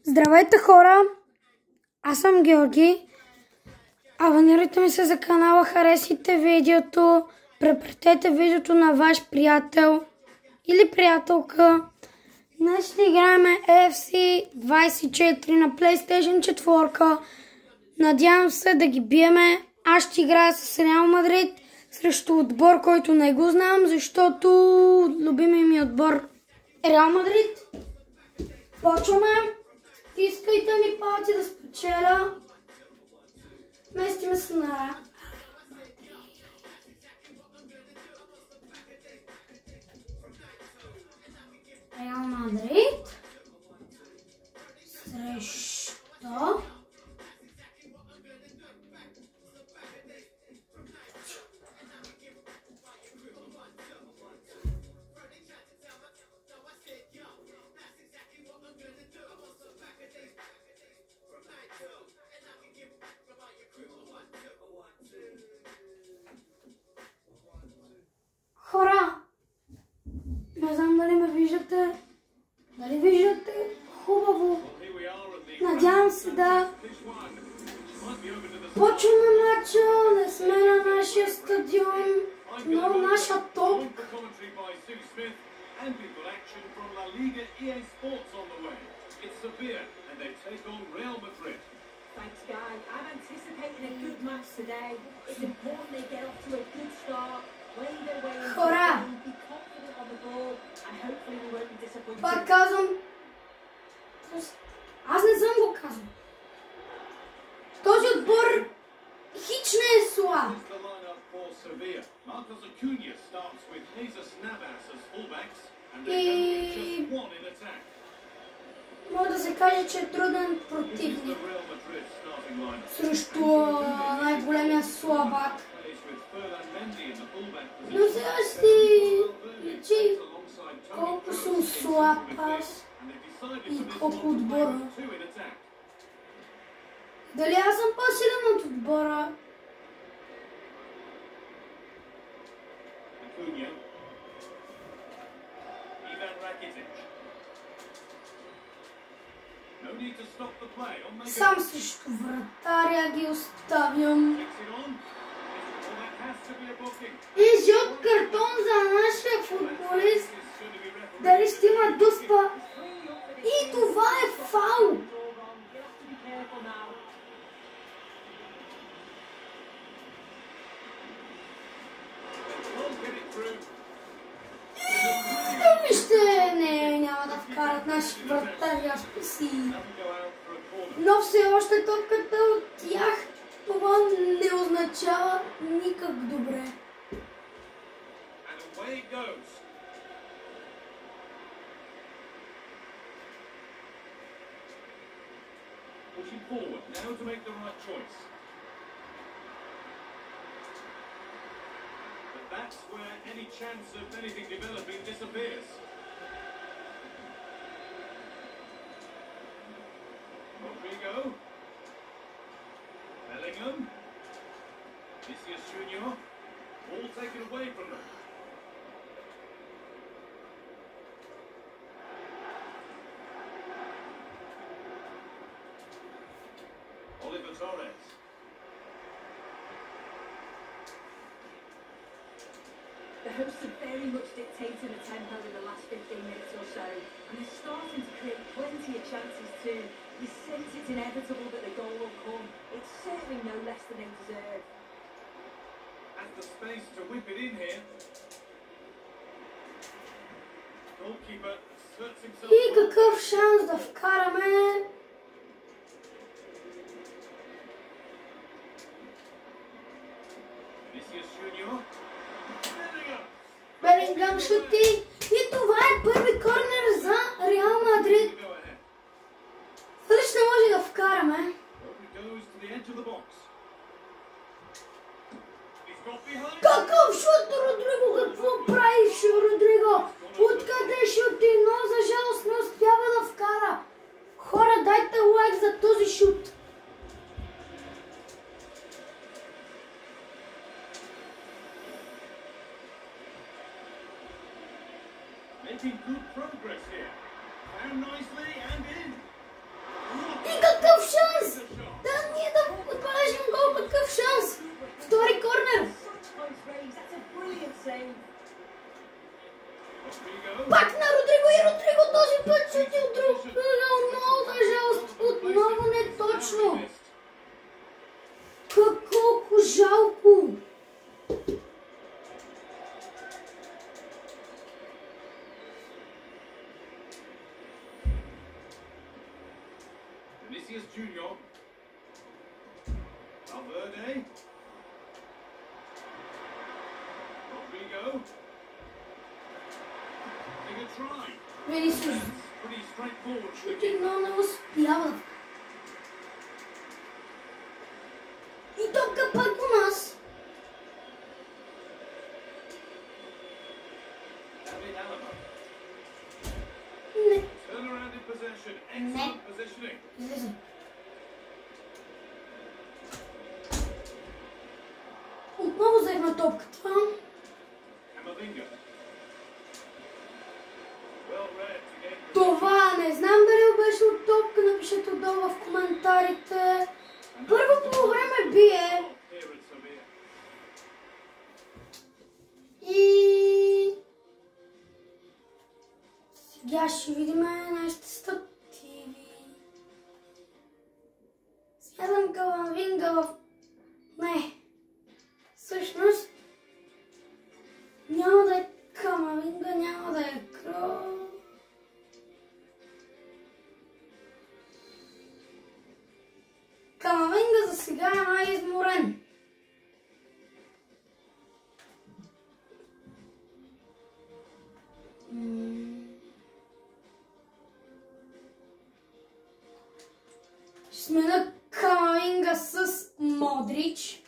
Здравейте хора, аз съм Георги. Абонирайте ми се за канала, харесайте видеото, препратете видеото на ваш приятел или приятелка. Днес ще играем FC 24 на PlayStation 4. Надявам се да ги биеме. Аз ще играя с Реал Мадрид срещу отбор, който не го знам, защото любимият ми отбор е Реал Мадрид. Почваме. Искайте ми палци да спечеля. Местиме се на Реал Мадрид срещу хора. Не знам дали ме виждате. Дали виждате? Хубаво. Надявам се да. Почваме матча. Не сме на нашия стадион, но наша топка. Thanks, guys. I'm anticipating a good match today. It's important they get off to a good start, play their way into the game, be confident on the ball, and hopefully we won't be disappointed. Пак казвам. Аз не съм го казал. Този отбор хич не е слаб. И може да се каже, че е труден противник срещу най-големия слабак. Но сега ще личи колко съм слаб аз и колко отбора. Дали аз съм по-силен от отбора? Сам срещу вратаря ги оставям. И жълт картон за нашия футболист. Дали ще има дуспа? И това е фаул. Вижте, не, няма да вкарат наши вратари, аз си. Но все още топката от тях, това не означава никак добре. Pushing forward now to make the right choice. But that's where any chance of anything developing disappears. Rodrigo. Bellingham. Vinicius Junior. All taken away from them. Oliver Torres. The hosts have very much dictated the tempo in the last 15 minutes or so, and they're starting to create plenty of chances too. You sense it's inevitable that the goal will come. It's certainly no less than they deserve. Has the space to whip it in here. Goalkeeper asserts himself. И какъв шанс да вкараме. Vinicius Junior. Белингъм шути. И това е първи корнер за Реал Мадрид. Дали ще може да вкараме? Какъв шут, Родриго? Какво правиш, Родриго? Откъде шути? Но за жалост не успява да вкара. Хора, дайте лайк за този шут. Making good progress here. Found nicely and in. Vinicius Junior. Valverde. Rodrigo. Take a try. Vinicius. Pretty straightforward Чуть shooting. едно не успява. И топка пак у нас. David Alaba. Не. Turn around in possession. Excellent positioning. Излиза. Отново взехме топката. Camavinga. Well read to gain possession. Това не знам дали беше от топка, напишете отдолу в коментарите. Първото му време бие Here at Sevilla. и сега ще видим нашите стативи. Смятам Камавинга в... Не. Всъщност няма да е Камавинга, няма да е Кро. Камавинга за сега е най-изморен. Ще смена Камавинга с Модрич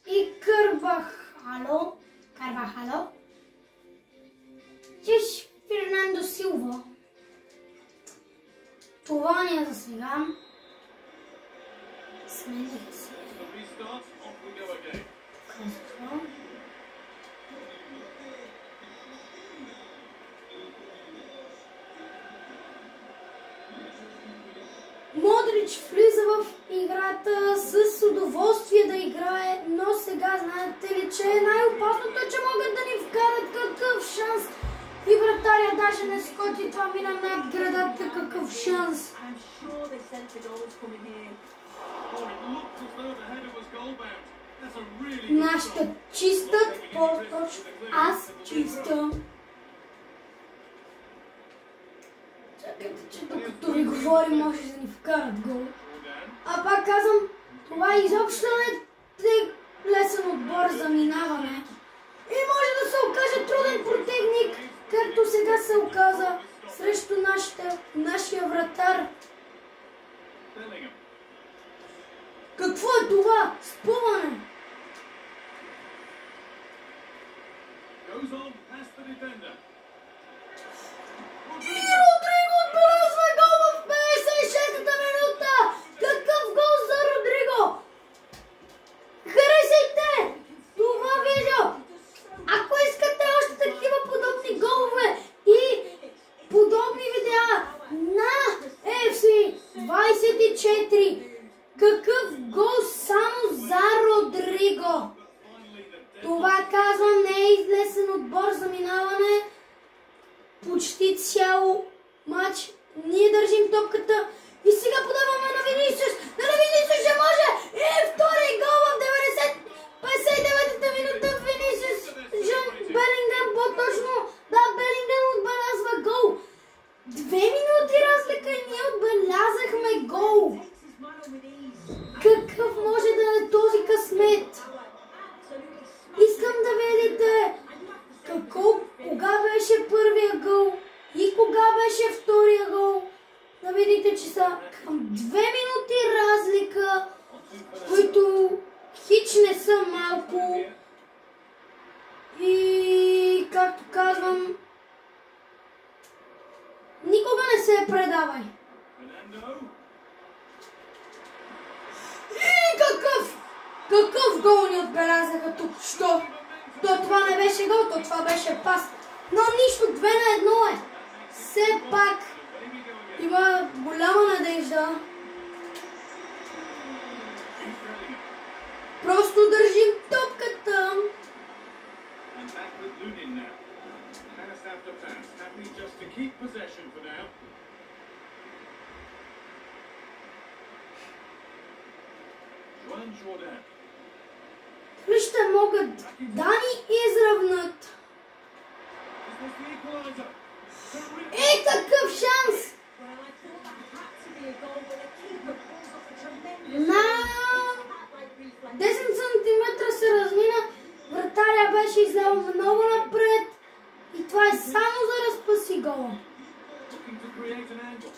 и Карвахало. И Фернандо Силва. Това ни е за сега. Смениха се. The restart. Off we go again. Кастро. Модрич влиза в играта с удоволствие да играе, но сега знаете ли, че най-опасното е, че могат да ни вкарат какъв шанс. И вратаря даже не скочи, това мина над градата, какъв шанс. I'm sure they sent the goals coming here. Oh, it looked as though the header was goal-bound. That's a really good Нашите start. чистят, по-точно аз чистя. Чакайте, че докато ви говорим, може да ни вкарат гол. Jordan. А пак казвам, това изобщо не е лесен отбор за минаване. И може да се окаже труден противник, както сега се оказа срещу нашия вратар. Bellingham. Какво е това? Спъване! Goes on past the defender. И Родриго отбелязва гол в 56-та минута! Какъв гол за Родриго! Харесайте това видео! Ако искате още такива подобни голове и подобни видеа на FC 24, какъв гол само за Родриго! Това казвам, не е излесен отбор за минаване. Почти цял матч ние държим топката и сега подаваме на Винисиус. На Винисиус ще може! И втори гол в 59-та минута. Винисиус Жан Белингъм, по-точно. Да, Белингъм отбелязва гол. 2 минути разлика и ние отбелязахме гол. Какъв може да е този късмет? Искам да видите кога беше първия гол и кога беше втория гол. Да видите, че са към 2 минути разлика, които хич не са малко. И както казвам, никога не се предавай. Fernando. И какъв гол ни отбелязаха тук, що? То това не беше гол, то това беше пас. Но нищо, 2-1 е. Все пак има голяма надежда. Просто държим топката. And back with Lunin now. Pass after pass. Happy just to keep possession for now. Juan Jordan. Ли ще могат да ни изравнат? Is this the equaliser? Е, какъв шанс! create an angle.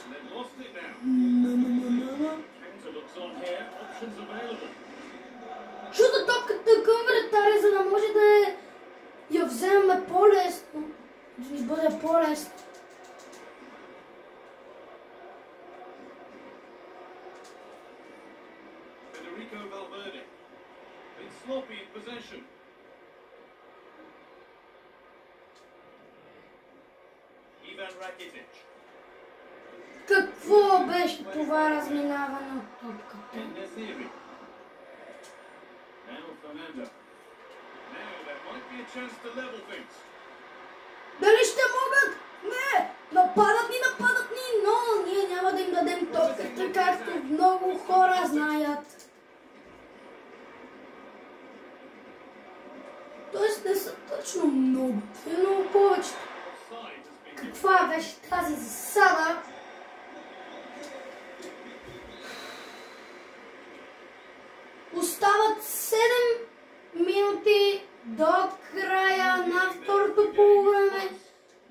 And they've lost it now. Counter looks on here. Options available. Шута топката към вратаря, за да може да я вземем по-лесно. Да ни бъде по-лесно. Federico Valverde. Been sloppy in possession. Ivan Rakitic. Какво беше това разминаване от топката? En-Nesyri. Now Fernando. Now there might be a chance to level things. Дали ще могат? Не! Нападат ни, но ние няма да им дадем топката, както много хора знаят. Тоест не са точно много, но повечето. Offside has been Каква беше тази засада? Остават 7 минути до края на второто полувреме.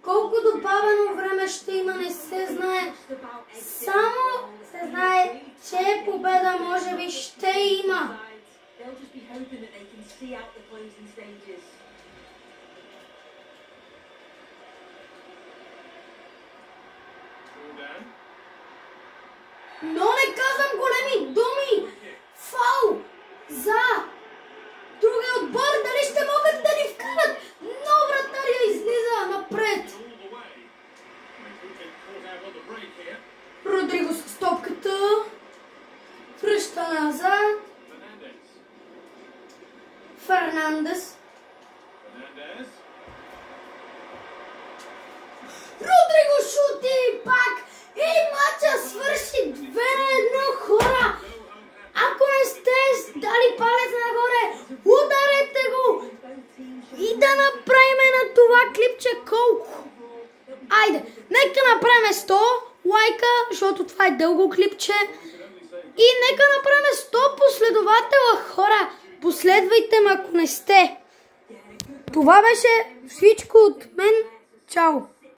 Колко добавено време ще има, не се знае. Само се знае, че победа може би ще има. They'll just be hoping that they can see out the closing stages. Jordan. Но не казвам големи думи. Фау за другия отбор. Дали ще могат да ни вкарат? Но вратаря излиза напред. All the way. They could get caught out on the break here. Родриго с топката. Връща назад. Fernandez. Фернандес. Fernandez. Родриго шути пак. И матча свърши 2-1, хора. Ако не сте дали палец нагоре, ударете го. И да направим на това клипче колко. Айде, нека направим 100 лайка, защото това е дълго клипче. И нека направим 100 последователя, хора. Последвайте ме, ако не сте. Това беше всичко от мен. Чао!